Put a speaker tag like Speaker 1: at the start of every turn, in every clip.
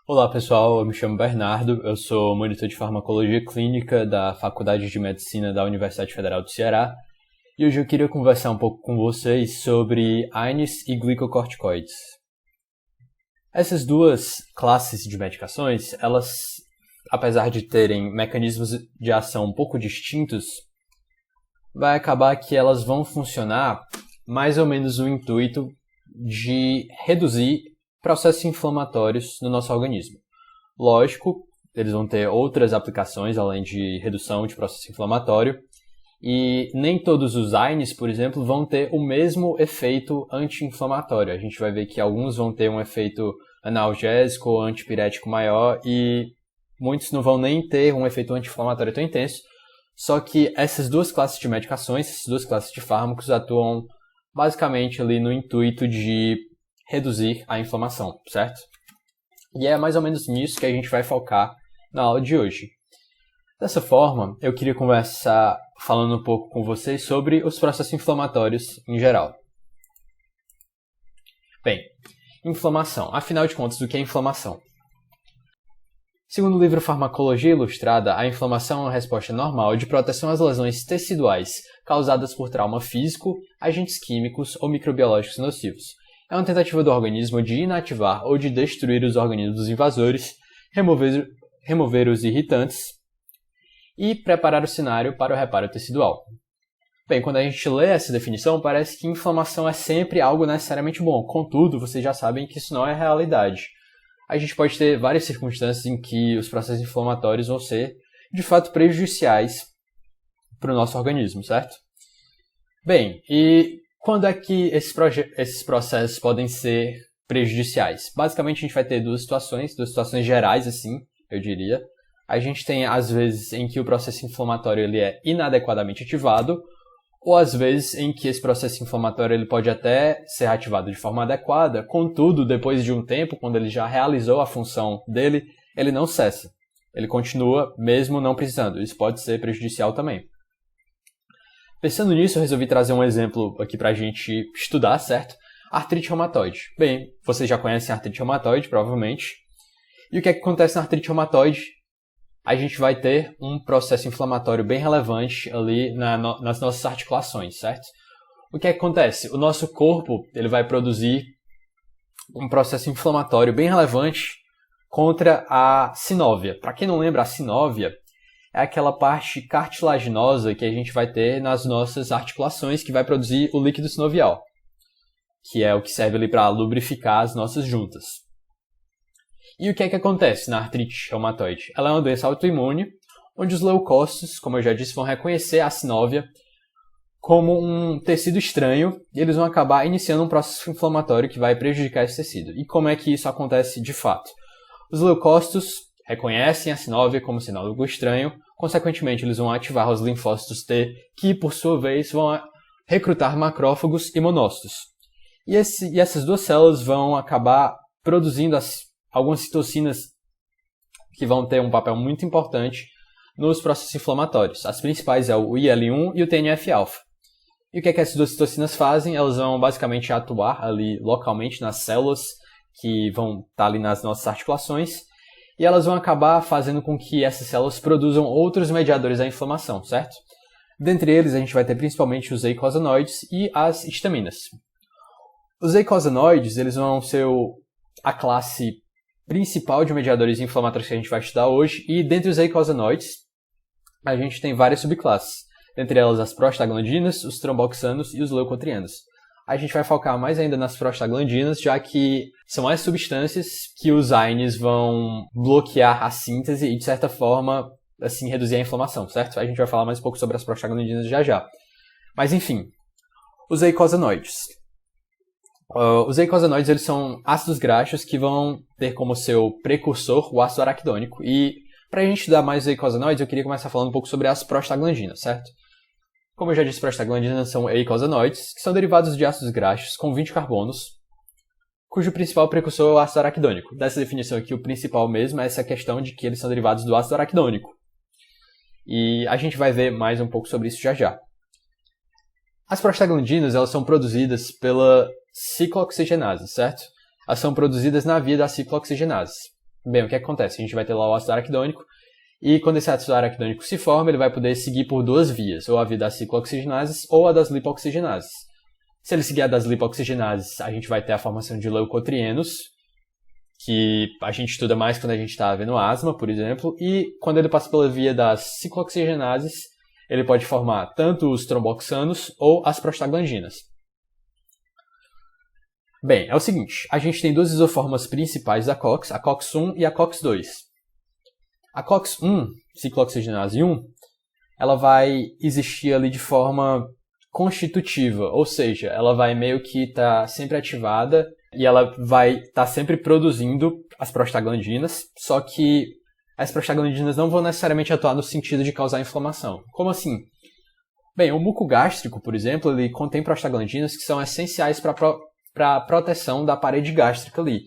Speaker 1: Olá pessoal, eu me chamo Bernardo, eu sou monitor de farmacologia clínica da Faculdade de Medicina da Universidade Federal do Ceará e hoje eu queria conversar um pouco com vocês sobre AINES e glicocorticoides. Essas duas classes de medicações, elas, apesar de terem mecanismos de ação um pouco distintos, vai acabar que elas vão funcionar mais ou menos no intuito de reduzir processos inflamatórios no nosso organismo. Lógico, eles vão ter outras aplicações além de redução de processo inflamatório e nem todos os AINES, por exemplo, vão ter o mesmo efeito anti-inflamatório. A gente vai ver que alguns vão ter um efeito analgésico ou antipirético maior e muitos não vão nem ter um efeito anti-inflamatório tão intenso. Só que essas duas classes de medicações, essas duas classes de fármacos atuam basicamente ali no intuito de reduzir a inflamação, certo? E é mais ou menos nisso que a gente vai focar na aula de hoje. Dessa forma, eu queria conversar falando um pouco com vocês sobre os processos inflamatórios em geral. Bem, inflamação. Afinal de contas, o que é inflamação? Segundo o livro Farmacologia Ilustrada, a inflamação é uma resposta normal de proteção às lesões teciduais causadas por trauma físico, agentes químicos ou microbiológicos nocivos. É uma tentativa do organismo de inativar ou de destruir os organismos invasores, remover os irritantes e preparar o cenário para o reparo tecidual. Bem, quando a gente lê essa definição, parece que inflamação é sempre algo necessariamente bom. Contudo, vocês já sabem que isso não é realidade. A gente pode ter várias circunstâncias em que os processos inflamatórios vão ser, de fato, prejudiciais para o nosso organismo, certo? Bem, e quando é que esses processos podem ser prejudiciais? Basicamente, a gente vai ter duas situações gerais, assim, eu diria. A gente tem, às vezes, em que o processo inflamatório ele é inadequadamente ativado, ou às vezes em que esse processo inflamatório ele pode até ser ativado de forma adequada, contudo, depois de um tempo, quando ele já realizou a função dele, ele não cessa. Ele continua mesmo não precisando. Isso pode ser prejudicial também. Pensando nisso, eu resolvi trazer um exemplo aqui pra gente estudar, certo? Artrite reumatoide. Bem, vocês já conhecem a artrite reumatoide, provavelmente. E o que é que acontece na artrite reumatoide? A gente vai ter um processo inflamatório bem relevante ali nas nossas articulações, certo? O que é que acontece? O nosso corpo ele vai produzir um processo inflamatório bem relevante contra a sinóvia. Para quem não lembra, a sinóvia é aquela parte cartilaginosa que a gente vai ter nas nossas articulações que vai produzir o líquido sinovial, que é o que serve ali para lubrificar as nossas juntas. E o que é que acontece na artrite reumatoide? Ela é uma doença autoimune, onde os leucócitos, como eu já disse, vão reconhecer a sinóvia como um tecido estranho e eles vão acabar iniciando um processo inflamatório que vai prejudicar esse tecido. E como é que isso acontece de fato? Os leucócitos reconhecem a sinóvia como sinal de algo estranho, consequentemente eles vão ativar os linfócitos T, que por sua vez vão recrutar macrófagos e monócitos. E essas duas células vão acabar produzindo algumas citocinas que vão ter um papel muito importante nos processos inflamatórios. As principais é o IL-1 e o TNF-alfa. E o que é que essas duas citocinas fazem? Elas vão basicamente atuar ali localmente nas células que vão estar ali nas nossas articulações e elas vão acabar fazendo com que essas células produzam outros mediadores da inflamação, certo? Dentre eles, a gente vai ter principalmente os eicosanoides e as histaminas. Os eicosanoides, eles vão ser a classe principal de mediadores inflamatórios que a gente vai estudar hoje, e dentre os eicosanoides, a gente tem várias subclasses, dentre elas as prostaglandinas, os tromboxanos e os leucotrienos. A gente vai focar mais ainda nas prostaglandinas, já que são as substâncias que os AINES vão bloquear a síntese e, de certa forma, assim, reduzir a inflamação, certo? A gente vai falar mais um pouco sobre as prostaglandinas já já. Mas, enfim, os eicosanoides. Os eicosanoides eles são ácidos graxos que vão ter como seu precursor o ácido araquidônico. E, para a gente estudar mais os eicosanoides, eu queria começar falando um pouco sobre as prostaglandinas, certo? Como eu já disse, prostaglandinas são eicosanoides, que são derivados de ácidos graxos com 20 carbonos, cujo principal precursor é o ácido araquidônico. Dessa definição aqui, o principal mesmo é essa questão de que eles são derivados do ácido araquidônico. E a gente vai ver mais um pouco sobre isso já já. As prostaglandinas elas são produzidas pela ciclooxigenase, certo? Elas são produzidas na via da ciclooxigenase. Bem, o que acontece? A gente vai ter lá o ácido araquidônico, e quando esse ácido araquidônico se forma, ele vai poder seguir por duas vias, ou a via das ciclooxigenases ou a das lipoxigenases. Se ele seguir a das lipoxigenases, a gente vai ter a formação de leucotrienos, que a gente estuda mais quando a gente está vendo asma, por exemplo, e quando ele passa pela via das ciclooxigenases, ele pode formar tanto os tromboxanos ou as prostaglandinas. Bem, é o seguinte, a gente tem duas isoformas principais da COX, a COX-1 e a COX-2. A COX-1, ciclooxigenase 1, ela vai existir ali de forma constitutiva, ou seja, ela vai meio que estar sempre ativada e ela vai estar sempre produzindo as prostaglandinas, só que as prostaglandinas não vão necessariamente atuar no sentido de causar inflamação. Como assim? Bem, o muco gástrico, por exemplo, ele contém prostaglandinas que são essenciais para a proteção da parede gástrica ali.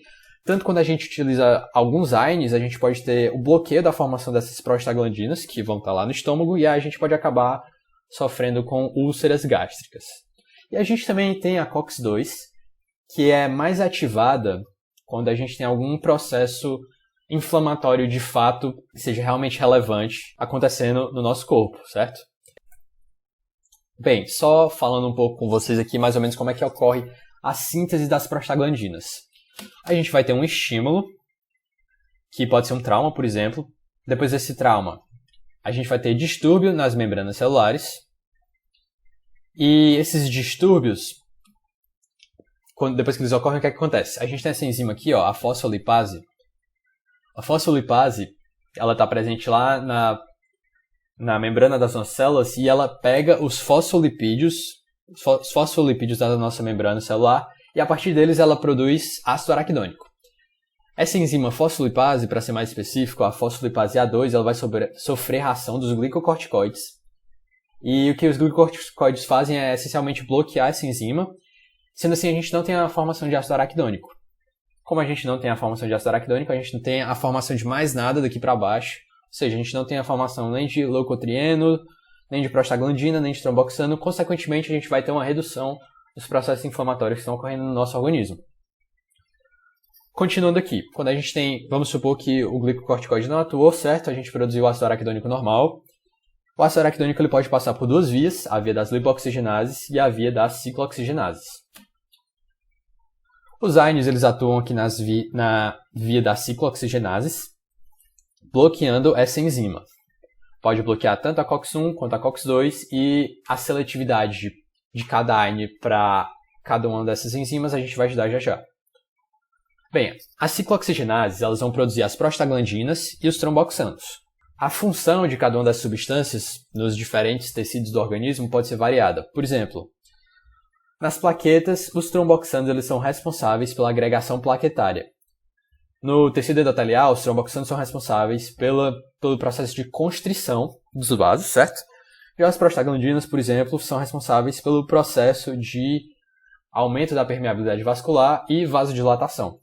Speaker 1: Tanto quando a gente utiliza alguns AINES, a gente pode ter o bloqueio da formação dessas prostaglandinas, que vão estar lá no estômago, e aí a gente pode acabar sofrendo com úlceras gástricas. E a gente também tem a COX-2, que é mais ativada quando a gente tem algum processo inflamatório de fato, que seja realmente relevante, acontecendo no nosso corpo, certo? Bem, só falando um pouco com vocês aqui, mais ou menos como é que ocorre a síntese das prostaglandinas. A gente vai ter um estímulo, que pode ser um trauma, por exemplo. Depois desse trauma, a gente vai ter distúrbio nas membranas celulares. E esses distúrbios, depois que eles ocorrem, o que é que acontece? A gente tem essa enzima aqui, ó, a fosfolipase. A fosfolipase, ela está presente lá na membrana das nossas células e ela pega os fosfolipídios da nossa membrana celular e a partir deles ela produz ácido araquidônico. Essa enzima fosfolipase, para ser mais específico, a fosfolipase A2, ela vai sofrer a ação dos glicocorticoides. E o que os glicocorticoides fazem é essencialmente bloquear essa enzima, sendo assim a gente não tem a formação de ácido araquidônico. Como a gente não tem a formação de ácido araquidônico, a gente não tem a formação de mais nada daqui para baixo, ou seja, a gente não tem a formação nem de leucotrieno, nem de prostaglandina, nem de tromboxano, consequentemente a gente vai ter uma redução dos processos inflamatórios que estão ocorrendo no nosso organismo. Continuando aqui, quando a gente tem, vamos supor que o glicocorticoide não atuou, certo? A gente produziu o ácido araquidônico normal. O ácido araquidônico ele pode passar por duas vias, a via das lipoxigenases e a via das ciclooxigenases. Os AINES eles atuam aqui na via das ciclooxigenases, bloqueando essa enzima. Pode bloquear tanto a COX-1 quanto a COX-2 e a seletividade de cada AINE para cada uma dessas enzimas a gente vai estudar já já. Bem, as ciclooxigenases elas vão produzir as prostaglandinas e os tromboxanos. A função de cada uma das substâncias nos diferentes tecidos do organismo pode ser variada. Por exemplo, nas plaquetas, os tromboxanos eles são responsáveis pela agregação plaquetária. No tecido endotelial, os tromboxanos são responsáveis pelo processo de constrição dos vasos, certo? Já as prostaglandinas, por exemplo, são responsáveis pelo processo de aumento da permeabilidade vascular e vasodilatação.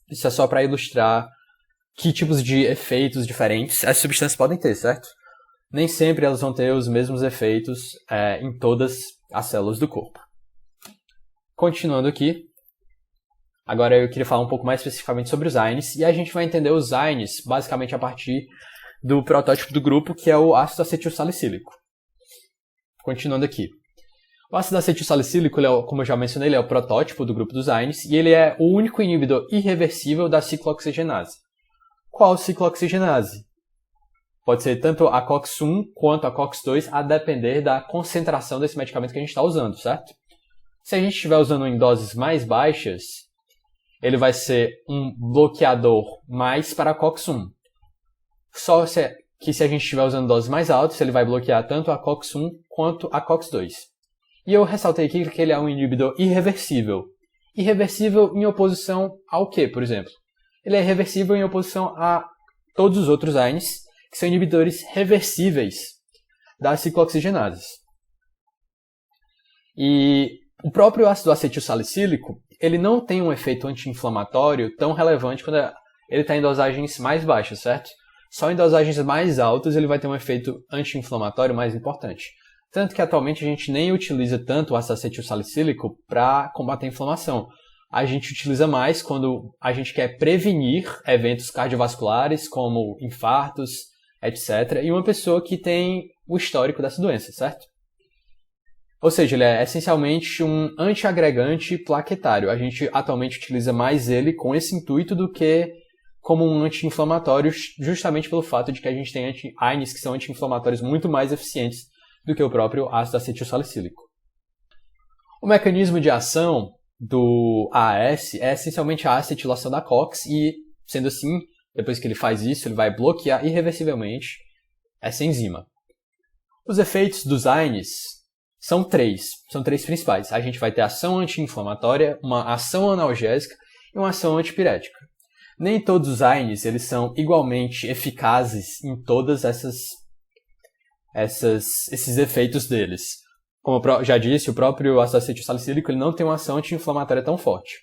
Speaker 1: Isso é só para ilustrar que tipos de efeitos diferentes as substâncias podem ter, certo? Nem sempre elas vão ter os mesmos efeitos em todas as células do corpo. Continuando aqui, agora eu queria falar um pouco mais especificamente sobre os AINES, e a gente vai entender os AINES basicamente a partir do protótipo do grupo, que é o ácido acetilsalicílico. Continuando aqui. O ácido acetilsalicílico, como eu já mencionei, ele é o protótipo do grupo dos AINES, e ele é o único inibidor irreversível da ciclooxigenase. Qual ciclooxigenase? Pode ser tanto a COX-1 quanto a COX-2, a depender da concentração desse medicamento que a gente está usando, certo? Se a gente estiver usando em doses mais baixas, ele vai ser um bloqueador mais para a COX-1. Só que se a gente estiver usando doses mais altas, ele vai bloquear tanto a COX-1 quanto a COX-2. E eu ressaltei aqui que ele é um inibidor irreversível. Irreversível em oposição ao quê, por exemplo? Ele é reversível em oposição a todos os outros AINES, que são inibidores reversíveis das ciclooxigenases. E o próprio ácido acetilsalicílico, ele não tem um efeito anti-inflamatório tão relevante quando ele está em dosagens mais baixas, certo? Só em dosagens mais altas ele vai ter um efeito anti-inflamatório mais importante. Tanto que atualmente a gente nem utiliza tanto o ácido acetilsalicílico para combater a inflamação. a gente utiliza mais quando a gente quer prevenir eventos cardiovasculares, como infartos, etc. E uma pessoa que tem o histórico dessa doença, certo? Ou seja, ele é essencialmente um antiagregante plaquetário. A gente atualmente utiliza mais ele com esse intuito do que como um anti-inflamatório, justamente pelo fato de que a gente tem AINES que são anti-inflamatórios muito mais eficientes do que o próprio ácido acetilsalicílico. O mecanismo de ação do AAS é essencialmente a acetilação da COX e, sendo assim, depois que ele faz isso, ele vai bloquear irreversivelmente essa enzima. Os efeitos dos AINES são três principais. A gente vai ter ação anti-inflamatória, uma ação analgésica e uma ação antipirética. Nem todos os AINES eles são igualmente eficazes em todas esses efeitos deles. Como eu já disse, o próprio ácido acetilsalicílico ele não tem uma ação anti-inflamatória tão forte.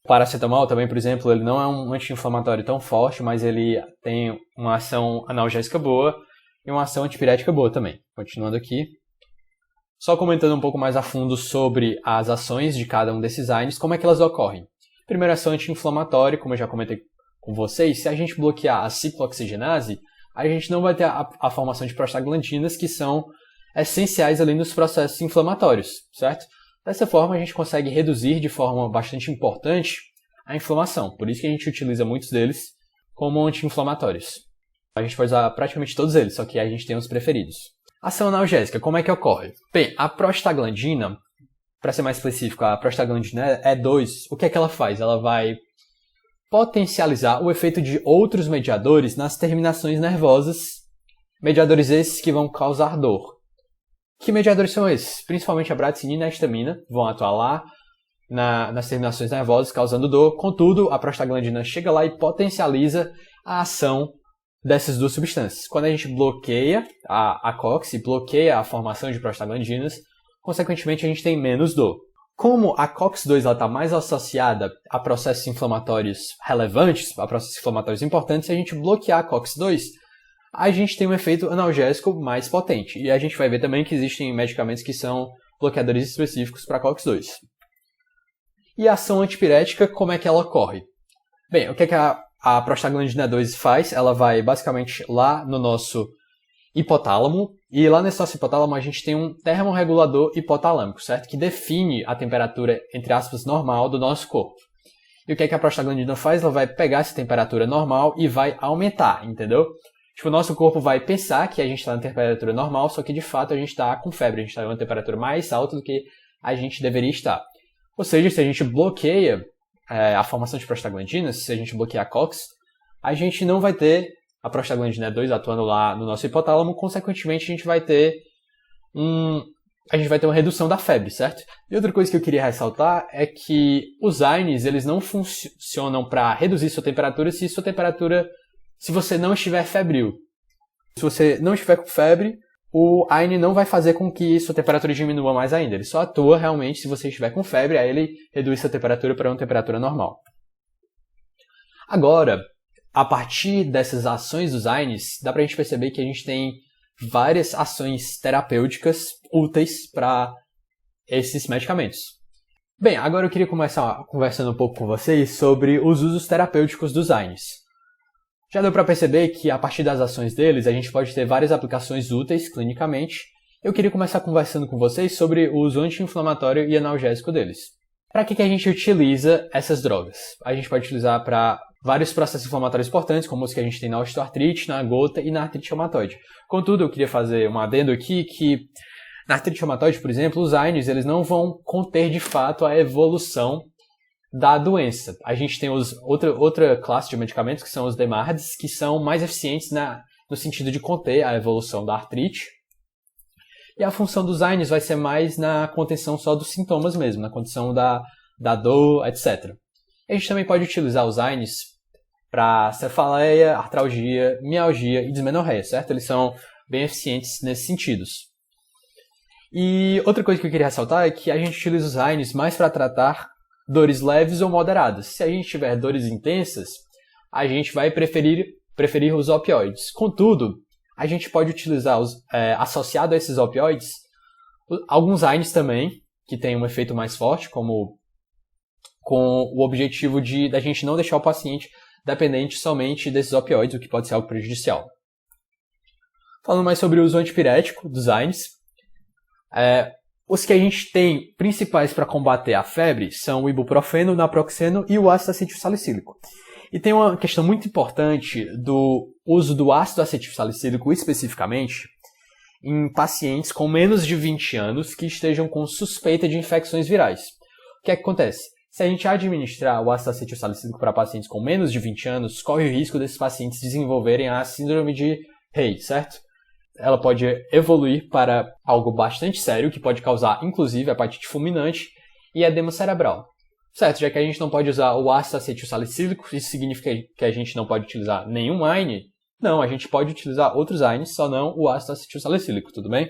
Speaker 1: O paracetamol também, por exemplo, ele não é um anti-inflamatório tão forte, mas ele tem uma ação analgésica boa e uma ação antipirética boa também. Continuando aqui. Só comentando um pouco mais a fundo sobre as ações de cada um desses AINES, como é que elas ocorrem. Primeira ação anti-inflamatória, como eu já comentei com vocês, se a gente bloquear a ciclooxigenase, a gente não vai ter a formação de prostaglandinas, que são essenciais ali nos processos inflamatórios, certo? Dessa forma, a gente consegue reduzir de forma bastante importante a inflamação. Por isso que a gente utiliza muitos deles como anti-inflamatórios. A gente pode usar praticamente todos eles, só que a gente tem os preferidos. Ação analgésica, como é que ocorre? Bem, a prostaglandina, para ser mais específico, a prostaglandina E2, o que é que ela faz? Ela vai potencializar o efeito de outros mediadores nas terminações nervosas, mediadores esses que vão causar dor. Que mediadores são esses? Principalmente a bradicinina e a histamina vão atuar lá nas terminações nervosas, causando dor. Contudo, a prostaglandina chega lá e potencializa a ação dessas duas substâncias. Quando a gente bloqueia a COX e bloqueia a formação de prostaglandinas, consequentemente a gente tem menos dor. Como a COX-2 está mais associada a processos inflamatórios relevantes, a processos inflamatórios importantes, se a gente bloquear a COX-2, a gente tem um efeito analgésico mais potente. E a gente vai ver também que existem medicamentos que são bloqueadores específicos para COX-2. E a ação antipirética, como é que ela ocorre? Bem, o que é que a prostaglandina 2 faz? Ela vai basicamente lá no nosso hipotálamo, e lá nesse nosso hipotálamo a gente tem um termorregulador hipotalâmico, certo? Que define a temperatura, entre aspas, normal do nosso corpo. E o que é que a prostaglandina faz? Ela vai pegar essa temperatura normal e vai aumentar, entendeu? Tipo, o nosso corpo vai pensar que a gente está na temperatura normal, só que de fato a gente está com febre, a gente está em uma temperatura mais alta do que a gente deveria estar. Ou seja, se a gente bloqueia a formação de prostaglandinas, se a gente bloquear a COX, a gente não vai ter a prostaglandina 2 atuando lá no nosso hipotálamo, consequentemente a gente vai ter uma redução da febre, certo? E outra coisa que eu queria ressaltar é que os AINES, eles não funcionam para reduzir sua temperatura se você não estiver febril. Se você não estiver com febre, o AINE não vai fazer com que sua temperatura diminua mais ainda. Ele só atua realmente se você estiver com febre, aí ele reduz sua temperatura para uma temperatura normal. Agora, a partir dessas ações dos AINES, dá pra gente perceber que a gente tem várias ações terapêuticas úteis para esses medicamentos. Bem, agora eu queria começar conversando um pouco com vocês sobre os usos terapêuticos dos AINES. Já deu para perceber que a partir das ações deles a gente pode ter várias aplicações úteis clinicamente. Eu queria começar conversando com vocês sobre o uso anti-inflamatório e analgésico deles. Para que a gente utiliza essas drogas? A gente pode utilizar para vários processos inflamatórios importantes, como os que a gente tem na osteoartrite, na gota e na artrite reumatoide. Contudo, eu queria fazer um adendo aqui que na artrite reumatoide, por exemplo, os AINES eles não vão conter de fato a evolução da doença. A gente tem outra classe de medicamentos que são os DMARDs, que são mais eficientes no sentido de conter a evolução da artrite. E a função dos AINES vai ser mais na contenção só dos sintomas mesmo, na contenção da dor, etc. A gente também pode utilizar os AINES para cefaleia, artralgia, mialgia e dismenorreia, certo? Eles são bem eficientes nesses sentidos. E outra coisa que eu queria ressaltar é que a gente utiliza os AINES mais para tratar dores leves ou moderadas. Se a gente tiver dores intensas, a gente vai preferir os opioides. Contudo, a gente pode utilizar, associado a esses opioides, alguns AINES também, que têm um efeito mais forte, como com o objetivo da gente não deixar o paciente dependente somente desses opioides, o que pode ser algo prejudicial. Falando mais sobre o uso antipirético dos AINES, os que a gente tem principais para combater a febre são o ibuprofeno, o naproxeno e o ácido acetilsalicílico. E tem uma questão muito importante do uso do ácido acetilsalicílico especificamente em pacientes com menos de 20 anos que estejam com suspeita de infecções virais. O que é que acontece? Se a gente administrar o ácido acetilsalicílico para pacientes com menos de 20 anos, corre o risco desses pacientes desenvolverem a síndrome de Rey, certo? Ela pode evoluir para algo bastante sério, que pode causar, inclusive, hepatite fulminante e edema cerebral. Certo, já que a gente não pode usar o ácido acetilsalicílico, isso significa que a gente não pode utilizar nenhum AINE? Não, a gente pode utilizar outros AINEs, só não o ácido acetilsalicílico, tudo bem?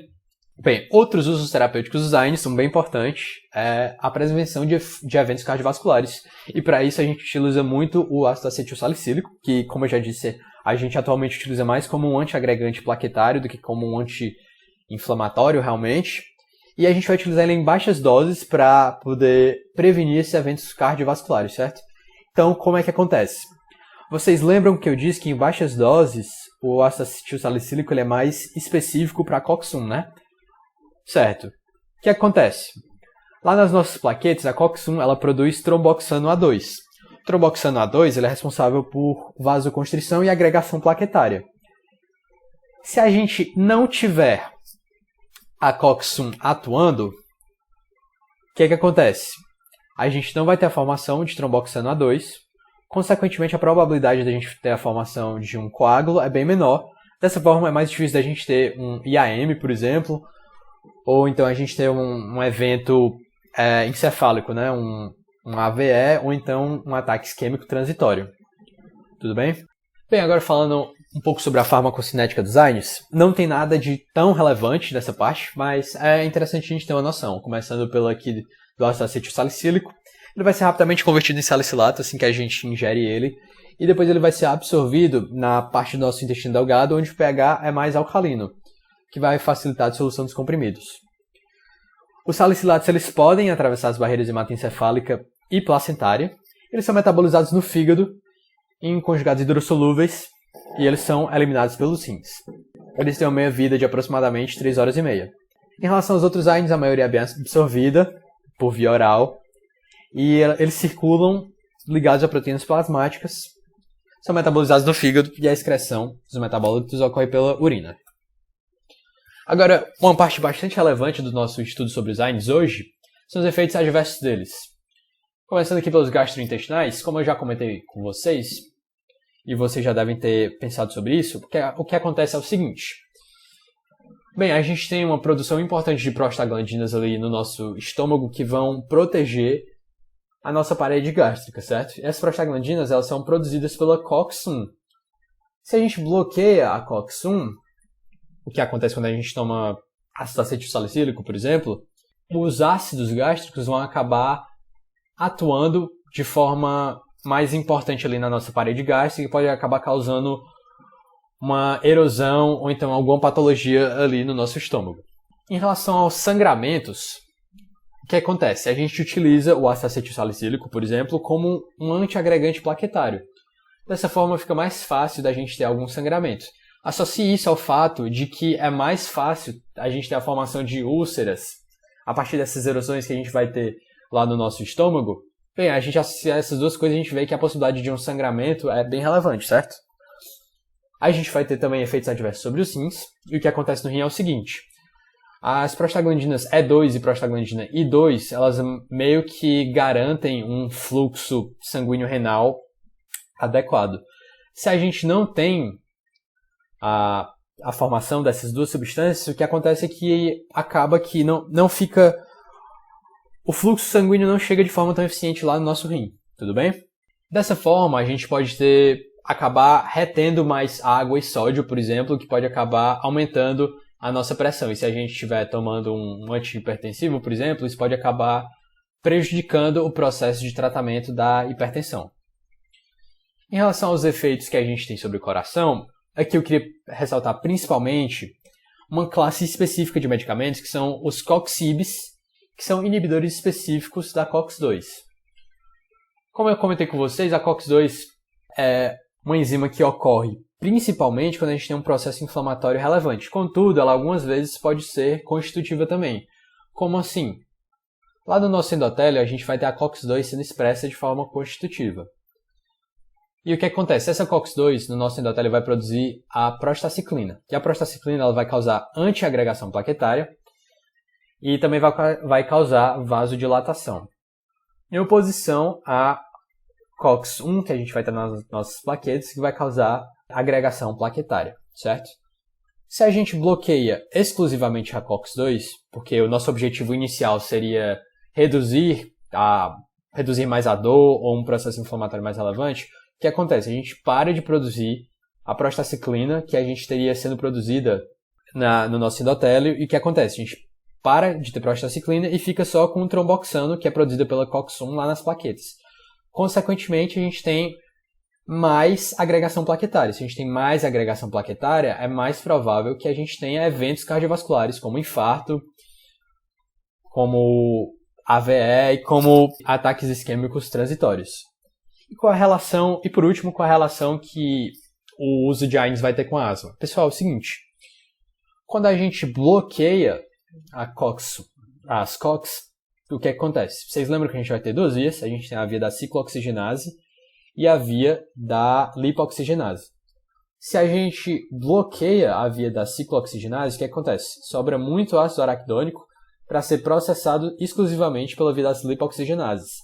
Speaker 1: Bem, outros usos terapêuticos dos AINEs são bem importantes, a prevenção de eventos cardiovasculares. E para isso a gente utiliza muito o ácido acetilsalicílico, que, como eu já disse, a gente atualmente utiliza mais como um antiagregante plaquetário do que como um anti-inflamatório realmente. E a gente vai utilizar ele em baixas doses para poder prevenir esses eventos cardiovasculares, certo? Então, como é que acontece? Vocês lembram que eu disse que em baixas doses o ácido acetilsalicílico ele é mais específico para COX-1, né? Certo. O que acontece? Lá nas nossas plaquetas, a COX-1 ela produz tromboxano A2. O tromboxano A2 ele é responsável por vasoconstrição e agregação plaquetária. Se a gente não tiver a COX-1 atuando, o que acontece? A gente não vai ter a formação de tromboxano A2, consequentemente a probabilidade de a gente ter a formação de um coágulo é bem menor. Dessa forma é mais difícil da gente ter um IAM, por exemplo, ou então a gente ter um evento encefálico, né? um AVE, ou então um ataque isquêmico transitório. Tudo bem? Bem, agora falando um pouco sobre a farmacocinética dos AINEs, não tem nada de tão relevante nessa parte, mas é interessante a gente ter uma noção. Começando pelo aqui do ácido acetilsalicílico, ele vai ser rapidamente convertido em salicilato assim que a gente ingere ele, e depois ele vai ser absorvido na parte do nosso intestino delgado, onde o pH é mais alcalino, que vai facilitar a dissolução dos comprimidos. Os salicilatos eles podem atravessar as barreiras hematoencefálica e placentária, eles são metabolizados no fígado em conjugados hidrossolúveis, e eles são eliminados pelos rins. Eles têm uma meia-vida de aproximadamente 3 horas e meia. Em relação aos outros AINEs, a maioria é bem absorvida por via oral, e eles circulam ligados a proteínas plasmáticas, são metabolizados no fígado, e a excreção dos metabólitos ocorre pela urina. Agora, uma parte bastante relevante do nosso estudo sobre os AINEs hoje são os efeitos adversos deles. Começando aqui pelos gastrointestinais, como eu já comentei com vocês, e vocês já devem ter pensado sobre isso, porque o que acontece é o seguinte. Bem, a gente tem uma produção importante de prostaglandinas ali no nosso estômago que vão proteger a nossa parede gástrica, certo? E essas prostaglandinas elas são produzidas pela COX-1. Se a gente bloqueia a COX-1, o que acontece quando a gente toma ácido acetilsalicílico, por exemplo, os ácidos gástricos vão acabar atuando de forma mais importante ali na nossa parede gástrica e pode acabar causando uma erosão ou então alguma patologia ali no nosso estômago. Em relação aos sangramentos, o que acontece? A gente utiliza o ácido acetilsalicílico, por exemplo, como um antiagregante plaquetário. Dessa forma fica mais fácil da gente ter algum sangramento. Associe isso ao fato de que é mais fácil a gente ter a formação de úlceras a partir dessas erosões que a gente vai ter lá no nosso estômago. Bem, a gente associa essas duas coisas e a gente vê que a possibilidade de um sangramento é bem relevante, certo? A gente vai ter também efeitos adversos sobre os rins, e o que acontece no rim é o seguinte. As prostaglandinas E2 e prostaglandina I2, elas meio que garantem um fluxo sanguíneo renal adequado. Se a gente não tem a formação dessas duas substâncias, o que acontece é que acaba que não fica... O fluxo sanguíneo não chega de forma tão eficiente lá no nosso rim, tudo bem? Dessa forma, a gente pode acabar retendo mais água e sódio, por exemplo, que pode acabar aumentando a nossa pressão. E se a gente estiver tomando um antihipertensivo, por exemplo, isso pode acabar prejudicando o processo de tratamento da hipertensão. Em relação aos efeitos que a gente tem sobre o coração, aqui eu queria ressaltar principalmente uma classe específica de medicamentos que são os COX-IBs, que são inibidores específicos da COX-2. Como eu comentei com vocês, a COX-2 é uma enzima que ocorre principalmente quando a gente tem um processo inflamatório relevante. Contudo, ela algumas vezes pode ser constitutiva também. Como assim? Lá no nosso endotélio, a gente vai ter a COX-2 sendo expressa de forma constitutiva. E o que acontece? Essa COX-2 no nosso endotélio vai produzir a prostaciclina. E a prostaciclina ela vai causar antiagregação plaquetária e também vai causar vasodilatação. Em oposição à COX-1, que a gente vai ter nas nossas plaquetas, que vai causar agregação plaquetária, certo? Se a gente bloqueia exclusivamente a COX-2, porque o nosso objetivo inicial seria reduzir mais a dor ou um processo inflamatório mais relevante, o que acontece? A gente para de produzir a prostaciclina que a gente teria sendo produzida no nosso endotélio, e o que acontece? A gente para de ter prostaciclina e fica só com o tromboxano, que é produzida pela COX-1 lá nas plaquetas. Consequentemente, a gente tem mais agregação plaquetária. Se a gente tem mais agregação plaquetária, é mais provável que a gente tenha eventos cardiovasculares, como infarto, como AVE e como ataques isquêmicos transitórios. E por último, com a relação que o uso de AINES vai ter com a asma. Pessoal, é o seguinte, quando a gente bloqueia as COX, o que acontece? Vocês lembram que a gente vai ter duas vias? A gente tem a via da ciclooxigenase e a via da lipoxigenase. Se a gente bloqueia a via da ciclooxigenase, o que acontece? Sobra muito ácido araquidônico para ser processado exclusivamente pela via das lipoxigenases.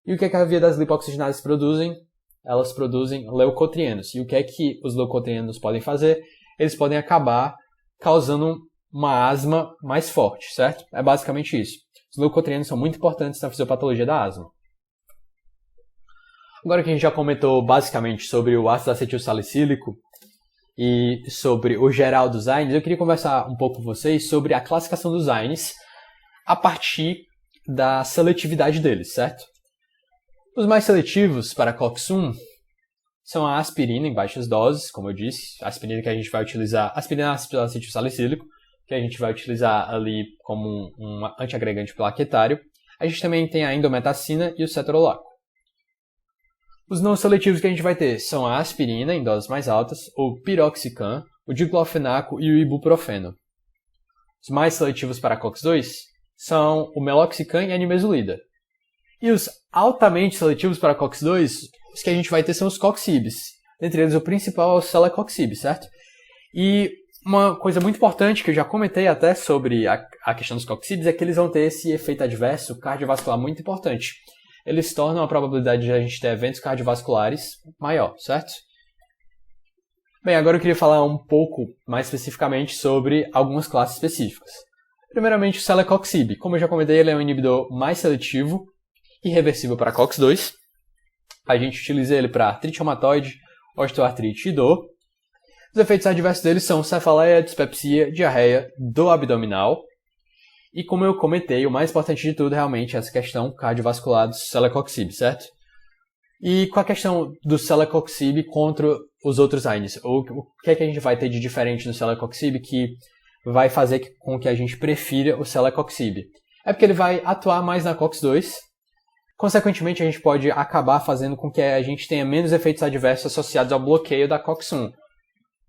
Speaker 1: E o que a via das lipoxigenases produzem? Elas produzem leucotrienos. E o que os leucotrienos podem fazer? Eles podem acabar causando uma asma mais forte, certo? É basicamente isso. Os leucotrienos são muito importantes na fisiopatologia da asma. Agora que a gente já comentou basicamente sobre o ácido acetilsalicílico e sobre o geral dos AINES, eu queria conversar um pouco com vocês sobre a classificação dos AINES a partir da seletividade deles, certo? Os mais seletivos para COX-1 são a aspirina em baixas doses, como eu disse, a aspirina que a gente vai utilizar, aspirina ácido acetilsalicílico, que a gente vai utilizar ali como um antiagregante plaquetário. A gente também tem a indometacina e o cetrolaco. Os não seletivos que a gente vai ter são a aspirina em doses mais altas, o piroxicam, o diclofenaco e o ibuprofeno. Os mais seletivos para COX-2 são o meloxicam e a nimesulida. E os altamente seletivos para COX-2, os que a gente vai ter são os coxibes. Dentre eles, o principal é o celecoxib, certo? E uma coisa muito importante que eu já comentei até sobre a questão dos coxibes é que eles vão ter esse efeito adverso cardiovascular muito importante. Eles tornam a probabilidade de a gente ter eventos cardiovasculares maior, certo? Bem, agora eu queria falar um pouco mais especificamente sobre algumas classes específicas. Primeiramente, o celecoxib. Como eu já comentei, ele é um inibidor mais seletivo e reversível para COX-2. A gente utiliza ele para artrite reumatoide, osteoartrite e dor. Os efeitos adversos dele são cefaleia, dispepsia, diarreia, dor abdominal. E como eu comentei, o mais importante de tudo realmente é essa questão cardiovascular do celecoxib, certo? E com a questão do celecoxib contra os outros AINES, o que é que a gente vai ter de diferente no celecoxib que vai fazer com que a gente prefira o celecoxib? É porque ele vai atuar mais na COX-2. Consequentemente, a gente pode acabar fazendo com que a gente tenha menos efeitos adversos associados ao bloqueio da COX-1.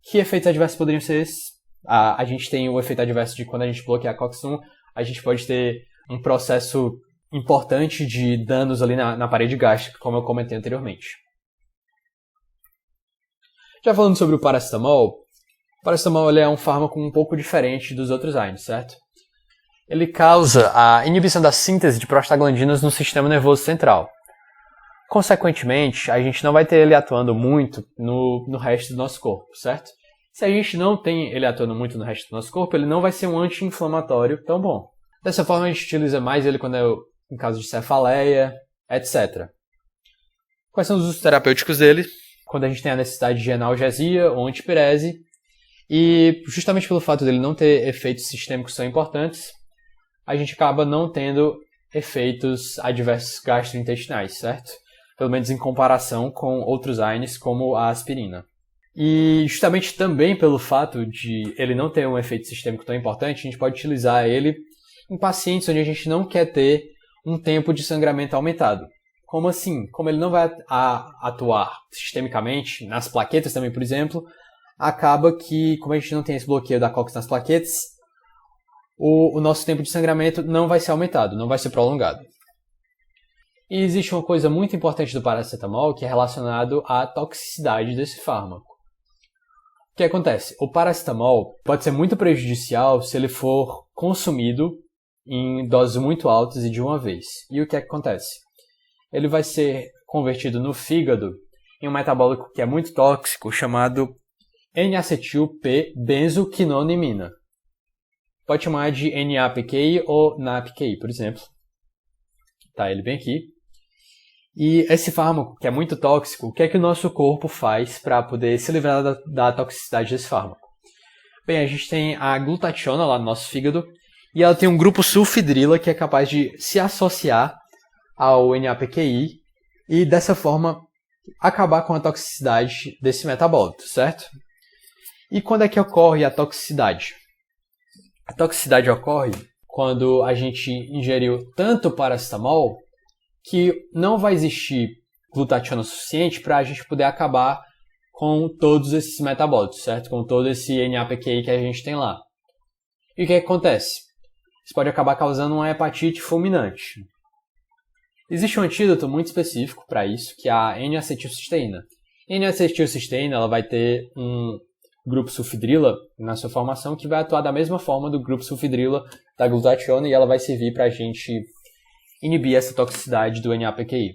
Speaker 1: Que efeitos adversos poderiam ser esses? A gente tem o efeito adverso de quando a gente bloqueia a COX-1, a gente pode ter um processo importante de danos ali na parede gástrica, como eu comentei anteriormente. Já falando sobre o paracetamol ele é um fármaco um pouco diferente dos outros AINES, certo? Ele causa a inibição da síntese de prostaglandinas no sistema nervoso central. Consequentemente, a gente não vai ter ele atuando muito no resto do nosso corpo, certo? Se a gente não tem ele atuando muito no resto do nosso corpo, ele não vai ser um anti-inflamatório tão bom. Dessa forma, a gente utiliza mais ele quando em caso de cefaleia, etc. Quais são os usos terapêuticos dele? Quando a gente tem a necessidade de analgesia ou antipirese. E justamente pelo fato dele não ter efeitos sistêmicos tão importantes, a gente acaba não tendo efeitos adversos gastrointestinais, certo? Pelo menos em comparação com outros AINES como a aspirina. E justamente também pelo fato de ele não ter um efeito sistêmico tão importante, a gente pode utilizar ele em pacientes onde a gente não quer ter um tempo de sangramento aumentado. Como assim? Como ele não vai atuar sistemicamente, nas plaquetas também, por exemplo, acaba que, como a gente não tem esse bloqueio da COX nas plaquetas, o nosso tempo de sangramento não vai ser aumentado, não vai ser prolongado. E existe uma coisa muito importante do paracetamol que é relacionado à toxicidade desse fármaco. O que acontece? O paracetamol pode ser muito prejudicial se ele for consumido em doses muito altas e de uma vez. E o que acontece? Ele vai ser convertido no fígado em um metabólico que é muito tóxico, chamado N-acetil-P-benzoquinonimina. Pode chamar de NAPQI ou NAPQI, por exemplo. Tá ele bem aqui. E esse fármaco, que é muito tóxico, o que é que o nosso corpo faz para poder se livrar da toxicidade desse fármaco? Bem, a gente tem a glutationa lá no nosso fígado, e ela tem um grupo sulfidrila que é capaz de se associar ao NAPQI e, dessa forma, acabar com a toxicidade desse metabólito, certo? E quando é que ocorre a toxicidade? A toxicidade ocorre quando a gente ingeriu tanto paracetamol que não vai existir glutationa suficiente para a gente poder acabar com todos esses metabólitos, certo? Com todo esse NAPQI que a gente tem lá. E o que acontece? Isso pode acabar causando uma hepatite fulminante. Existe um antídoto muito específico para isso, que é a N-acetilcisteína. A N-acetilcisteína ela vai ter um grupo sulfidrila na sua formação que vai atuar da mesma forma do grupo sulfidrila da glutationa e ela vai servir para a gente inibir essa toxicidade do NAPQI.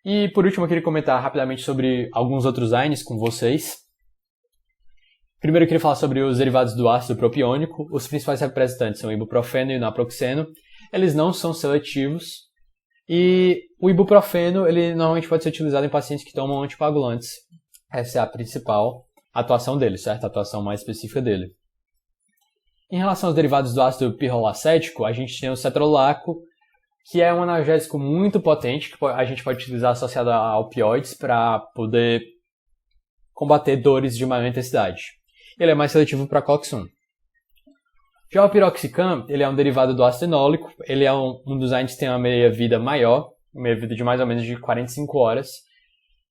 Speaker 1: E por último eu queria comentar rapidamente sobre alguns outros AINES com vocês. Primeiro eu queria falar sobre os derivados do ácido propiônico. Os principais representantes são o ibuprofeno e o naproxeno. Eles não são seletivos e o ibuprofeno ele normalmente pode ser utilizado em pacientes que tomam anticoagulantes. Essa é a principal atuação dele, certo? A atuação mais específica dele. Em relação aos derivados do ácido pirrolacético, a gente tem o cetrolaco, que é um analgésico muito potente que a gente pode utilizar associado a opioides para poder combater dores de maior intensidade. Ele é mais seletivo para COX-1. Já o piroxicam, ele é um derivado do ácido enólico, ele é um dos AINES que tem uma meia-vida maior, uma meia-vida de mais ou menos de 45 horas,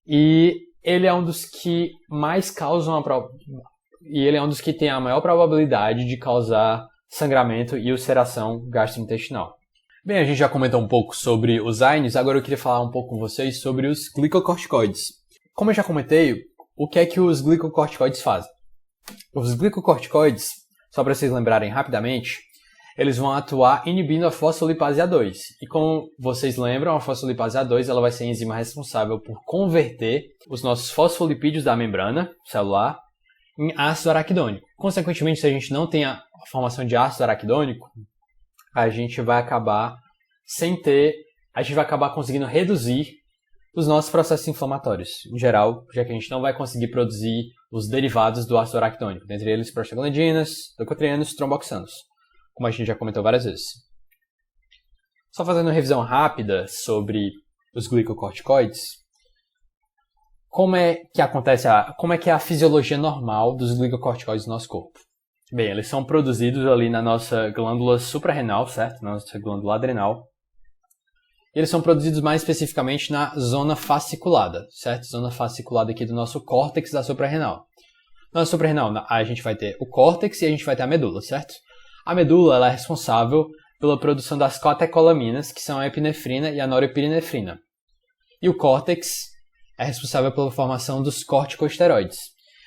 Speaker 1: e ele é um dos que mais causam ele é um dos que tem a maior probabilidade de causar sangramento e ulceração gastrointestinal. Bem, a gente já comentou um pouco sobre os AINES, agora eu queria falar um pouco com vocês sobre os glicocorticoides. Como eu já comentei, o que é que os glicocorticoides fazem? Os glicocorticoides, só para vocês lembrarem rapidamente, eles vão atuar inibindo a fosfolipase A2. E como vocês lembram, a fosfolipase A2 ela vai ser a enzima responsável por converter os nossos fosfolipídios da membrana celular em ácido araquidônico. Consequentemente, se a gente não tem a formação de ácido araquidônico, a gente vai acabar conseguindo reduzir os nossos processos inflamatórios, em geral, já que a gente não vai conseguir produzir os derivados do ácido araquidônico, dentre eles prostaglandinas, leucotrienos e tromboxanos, como a gente já comentou várias vezes. Só fazendo uma revisão rápida sobre os glicocorticoides, como é que é a fisiologia normal dos glicocorticoides no nosso corpo? Bem, eles são produzidos ali na nossa glândula suprarrenal, certo? Na nossa glândula adrenal. Eles são produzidos mais especificamente na zona fasciculada, certo? Zona fasciculada aqui do nosso córtex da suprarrenal. Na suprarrenal, a gente vai ter o córtex e a gente vai ter a medula, certo? A medula ela é responsável pela produção das catecolaminas, que são a epinefrina e a norepinefrina. E o córtex é responsável pela formação dos corticosteroides.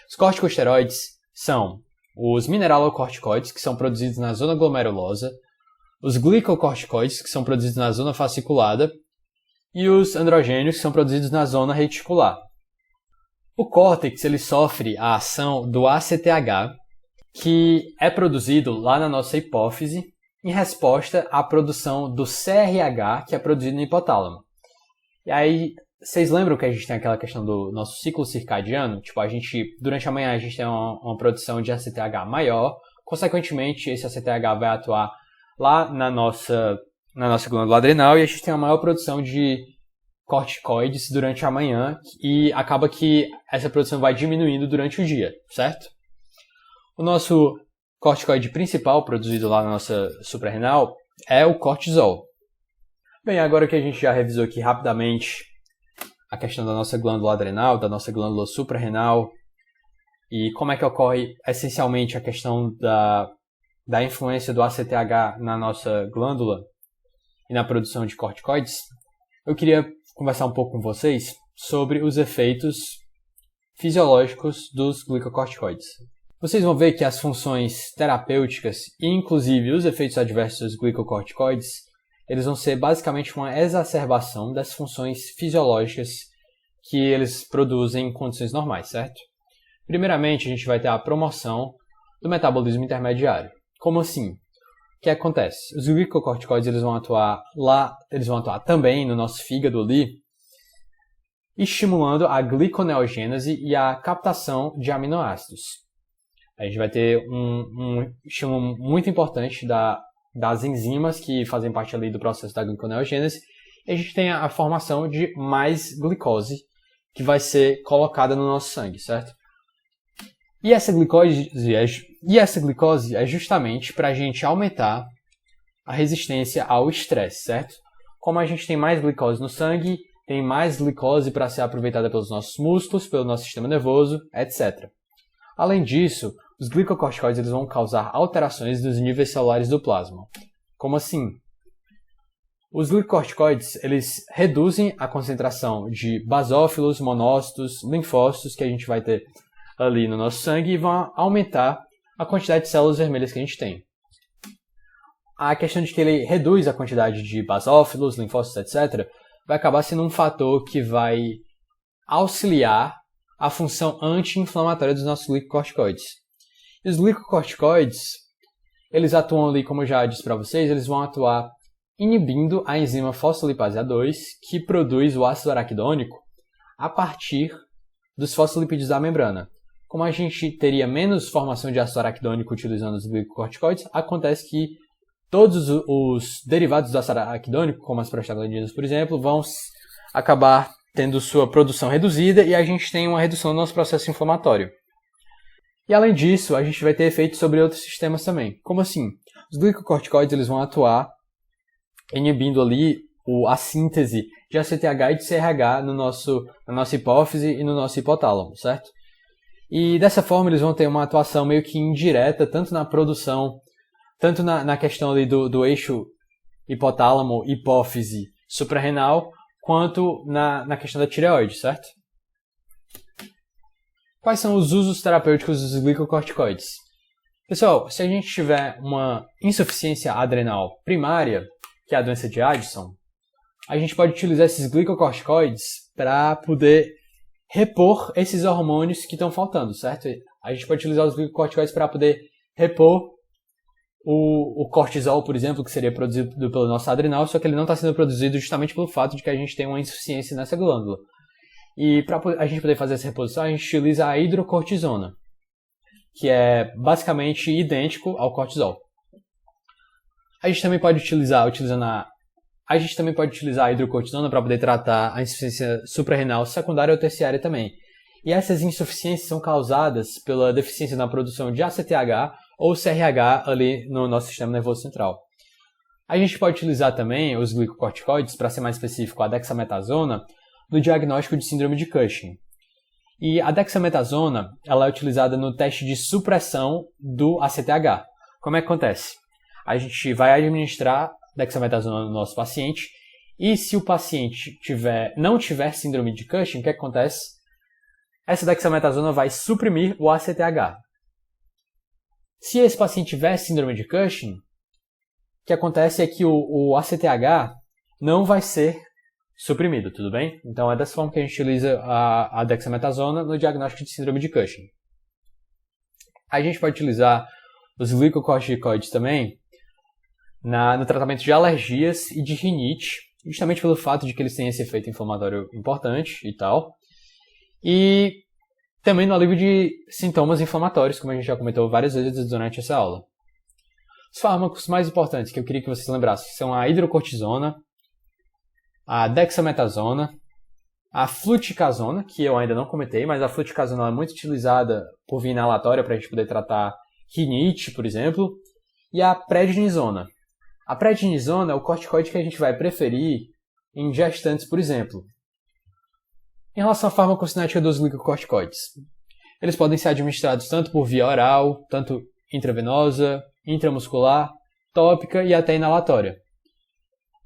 Speaker 1: Os corticosteroides são os mineralocorticoides, que são produzidos na zona glomerulosa, os glicocorticoides, que são produzidos na zona fasciculada, e os androgênios, que são produzidos na zona reticular. O córtex ele sofre a ação do ACTH, que é produzido lá na nossa hipófise, em resposta à produção do CRH, que é produzido no hipotálamo. E aí, vocês lembram que a gente tem aquela questão do nosso ciclo circadiano? Tipo, durante a manhã a gente tem uma produção de ACTH maior, consequentemente esse ACTH vai atuar lá na nossa glândula adrenal e a gente tem uma maior produção de corticoides durante a manhã e acaba que essa produção vai diminuindo durante o dia, certo? O nosso corticoide principal produzido lá na nossa suprarrenal é o cortisol. Bem, agora que a gente já revisou aqui rapidamente a questão da nossa glândula adrenal, da nossa glândula suprarrenal, e como é que ocorre essencialmente a questão da influência do ACTH na nossa glândula e na produção de corticoides, eu queria conversar um pouco com vocês sobre os efeitos fisiológicos dos glicocorticoides. Vocês vão ver que as funções terapêuticas e inclusive os efeitos adversos dos glicocorticoides, eles vão ser basicamente uma exacerbação das funções fisiológicas que eles produzem em condições normais, certo? Primeiramente, a gente vai ter a promoção do metabolismo intermediário. Como assim? O que acontece? Os glicocorticoides eles vão atuar também no nosso fígado ali, estimulando a gliconeogênese e a captação de aminoácidos. A gente vai ter um estímulo muito importante das enzimas que fazem parte ali do processo da gliconeogênese, e a gente tem a formação de mais glicose que vai ser colocada no nosso sangue, certo? E essa glicose é justamente para a gente aumentar a resistência ao estresse, certo? Como a gente tem mais glicose no sangue, tem mais glicose para ser aproveitada pelos nossos músculos, pelo nosso sistema nervoso, etc. Além disso, os glicocorticoides eles vão causar alterações nos níveis celulares do plasma. Como assim? Os glicocorticoides eles reduzem a concentração de basófilos, monócitos, linfócitos que a gente vai ter ali no nosso sangue e vão aumentar a quantidade de células vermelhas que a gente tem. A questão de que ele reduz a quantidade de basófilos, linfócitos, etc., vai acabar sendo um fator que vai auxiliar a função anti-inflamatória dos nossos glicocorticoides. E os glicocorticoides, eles atuam ali, como eu já disse para vocês, eles vão atuar inibindo a enzima fosfolipase A2, que produz o ácido araquidônico a partir dos fosfolipídios da membrana. Como a gente teria menos formação de ácido araquidônico utilizando os glicocorticoides, acontece que todos os derivados do ácido araquidônico, como as prostaglandinas, por exemplo, vão acabar tendo sua produção reduzida e a gente tem uma redução no nosso processo inflamatório. E além disso, a gente vai ter efeitos sobre outros sistemas também. Como assim? Os glicocorticoides eles vão atuar inibindo ali a síntese de ACTH e de CRH na nossa hipófise e no nosso hipotálamo, certo? E dessa forma eles vão ter uma atuação meio que indireta, tanto na produção, tanto na questão ali do eixo hipotálamo, hipófise, suprarrenal, quanto na questão da tireoide, certo? Quais são os usos terapêuticos dos glicocorticoides? Pessoal, se a gente tiver uma insuficiência adrenal primária, que é a doença de Addison, a gente pode utilizar esses glicocorticoides para poder repor esses hormônios que estão faltando, certo? A gente pode utilizar os glicocorticoides para poder repor o cortisol, por exemplo, que seria produzido pelo nosso adrenal, só que ele não está sendo produzido justamente pelo fato de que a gente tem uma insuficiência nessa glândula. E para a gente poder fazer essa reposição, a gente utiliza a hidrocortisona, que é basicamente idêntico ao cortisol. A gente também pode utilizar a hidrocortisona para poder tratar a insuficiência suprarrenal secundária ou terciária também. E essas insuficiências são causadas pela deficiência na produção de ACTH ou CRH ali no nosso sistema nervoso central. A gente pode utilizar também os glicocorticoides, para ser mais específico, a dexametasona, no diagnóstico de síndrome de Cushing. E a dexametasona ela é utilizada no teste de supressão do ACTH. Como é que acontece? A gente vai administrar dexametasona no nosso paciente e se o paciente não tiver síndrome de Cushing, o que acontece? Essa dexametasona vai suprimir o ACTH. Se esse paciente tiver síndrome de Cushing, o que acontece é que o ACTH não vai ser suprimido, tudo bem? Então é dessa forma que a gente utiliza a dexametasona no diagnóstico de síndrome de Cushing. A gente pode utilizar os glicocorticoides também no tratamento de alergias e de rinite, justamente pelo fato de que eles têm esse efeito inflamatório importante e tal. E também no alívio de sintomas inflamatórios, como a gente já comentou várias vezes durante essa aula. Os fármacos mais importantes que eu queria que vocês lembrassem são a hidrocortisona, a dexametasona, a fluticasona, que eu ainda não comentei, mas a fluticasona é muito utilizada por via inalatória para a gente poder tratar rinite, por exemplo, e a prednisona. A prednisona é o corticoide que a gente vai preferir em gestantes, por exemplo. Em relação à farmacocinética dos glicocorticoides, eles podem ser administrados tanto por via oral, tanto intravenosa, intramuscular, tópica e até inalatória.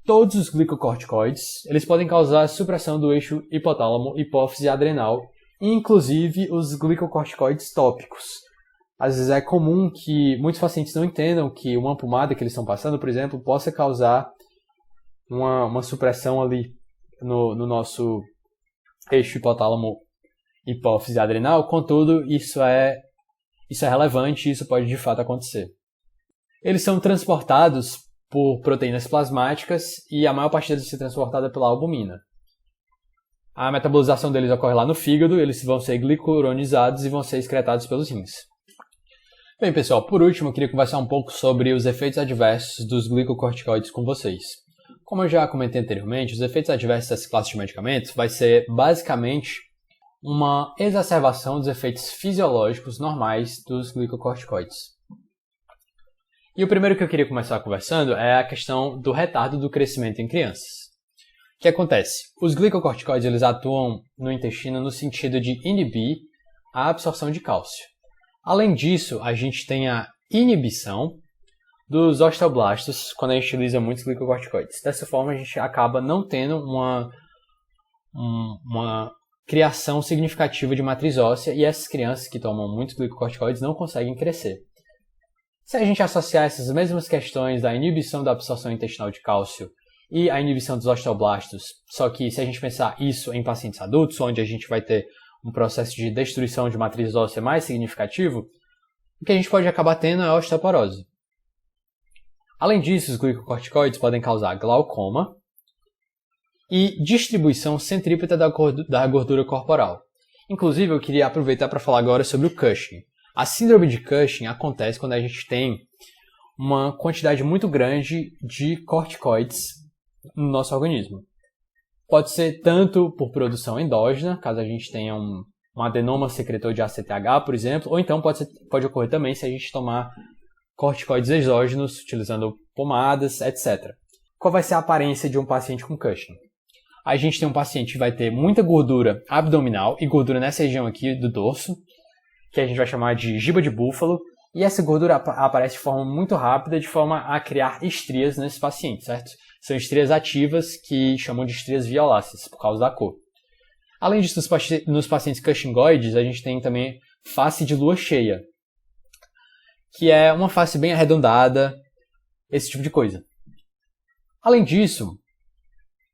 Speaker 1: Todos os glicocorticoides, eles podem causar supressão do eixo hipotálamo, hipófise e adrenal, inclusive os glicocorticoides tópicos. Às vezes é comum que muitos pacientes não entendam que uma pomada que eles estão passando, por exemplo, possa causar uma supressão ali no nosso eixo hipotálamo, hipófise e adrenal. Contudo, isso é relevante e isso pode de fato acontecer. Eles são transportados por proteínas plasmáticas e a maior parte deles é transportada pela albumina. A metabolização deles ocorre lá no fígado, eles vão ser glicuronizados e vão ser excretados pelos rins. Bem, pessoal, por último, eu queria conversar um pouco sobre os efeitos adversos dos glicocorticoides com vocês. Como eu já comentei anteriormente, os efeitos adversos dessa classe de medicamentos vai ser basicamente uma exacerbação dos efeitos fisiológicos normais dos glicocorticoides. E o primeiro que eu queria começar conversando é a questão do retardo do crescimento em crianças. O que acontece? Os glicocorticoides eles atuam no intestino no sentido de inibir a absorção de cálcio. Além disso, a gente tem a inibição dos osteoblastos quando a gente utiliza muitos glicocorticoides. Dessa forma, a gente acaba não tendo uma criação significativa de matriz óssea e essas crianças que tomam muitos glicocorticoides não conseguem crescer. Se a gente associar essas mesmas questões da inibição da absorção intestinal de cálcio e a inibição dos osteoblastos, só que se a gente pensar isso em pacientes adultos, onde a gente vai ter um processo de destruição de matriz óssea mais significativo, o que a gente pode acabar tendo é a osteoporose. Além disso, os glicocorticoides podem causar glaucoma e distribuição centrípeta da gordura corporal. Inclusive, eu queria aproveitar para falar agora sobre o Cushing. A síndrome de Cushing acontece quando a gente tem uma quantidade muito grande de corticoides no nosso organismo. Pode ser tanto por produção endógena, caso a gente tenha um adenoma secretor de ACTH, por exemplo, ou então pode ocorrer também se a gente tomar corticoides exógenos, utilizando pomadas, etc. Qual vai ser a aparência de um paciente com Cushing? A gente tem um paciente que vai ter muita gordura abdominal e gordura nessa região aqui do dorso, que a gente vai chamar de giba de búfalo, e essa gordura aparece de forma muito rápida, de forma a criar estrias nesse paciente, certo? São estrias ativas que chamam de estrias violáceas, por causa da cor. Além disso, nos pacientes cushingoides, a gente tem também face de lua cheia, que é uma face bem arredondada, esse tipo de coisa. Além disso,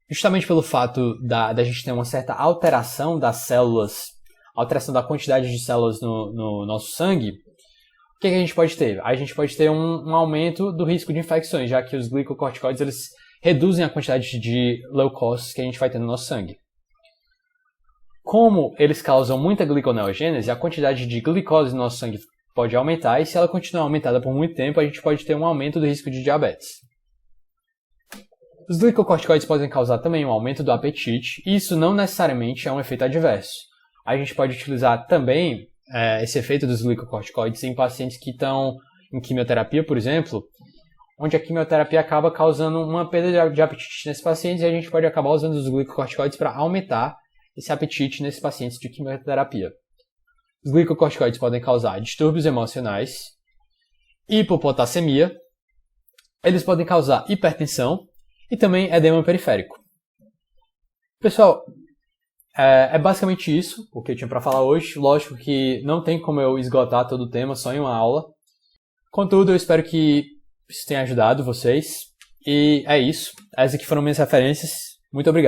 Speaker 1: justamente pelo fato da gente ter uma certa alteração das células, alteração da quantidade de células no nosso sangue, o que a gente pode ter? A gente pode ter um aumento do risco de infecções, já que os glicocorticoides eles reduzem a quantidade de leucócitos que a gente vai ter no nosso sangue. Como eles causam muita gliconeogênese, a quantidade de glicose no nosso sangue pode aumentar, e se ela continuar aumentada por muito tempo, a gente pode ter um aumento do risco de diabetes. Os glicocorticoides podem causar também um aumento do apetite, e isso não necessariamente é um efeito adverso. A gente pode utilizar também esse efeito dos glicocorticoides em pacientes que estão em quimioterapia, por exemplo, onde a quimioterapia acaba causando uma perda de apetite nesses pacientes e a gente pode acabar usando os glicocorticoides para aumentar esse apetite nesses pacientes de quimioterapia. Os glicocorticoides podem causar distúrbios emocionais, hipopotassemia, eles podem causar hipertensão e também edema periférico. Pessoal, é basicamente isso o que eu tinha para falar hoje. Lógico que não tem como eu esgotar todo o tema só em uma aula. Contudo, eu espero que isso tenha ajudado vocês. E é isso. Essas aqui foram minhas referências. Muito obrigado.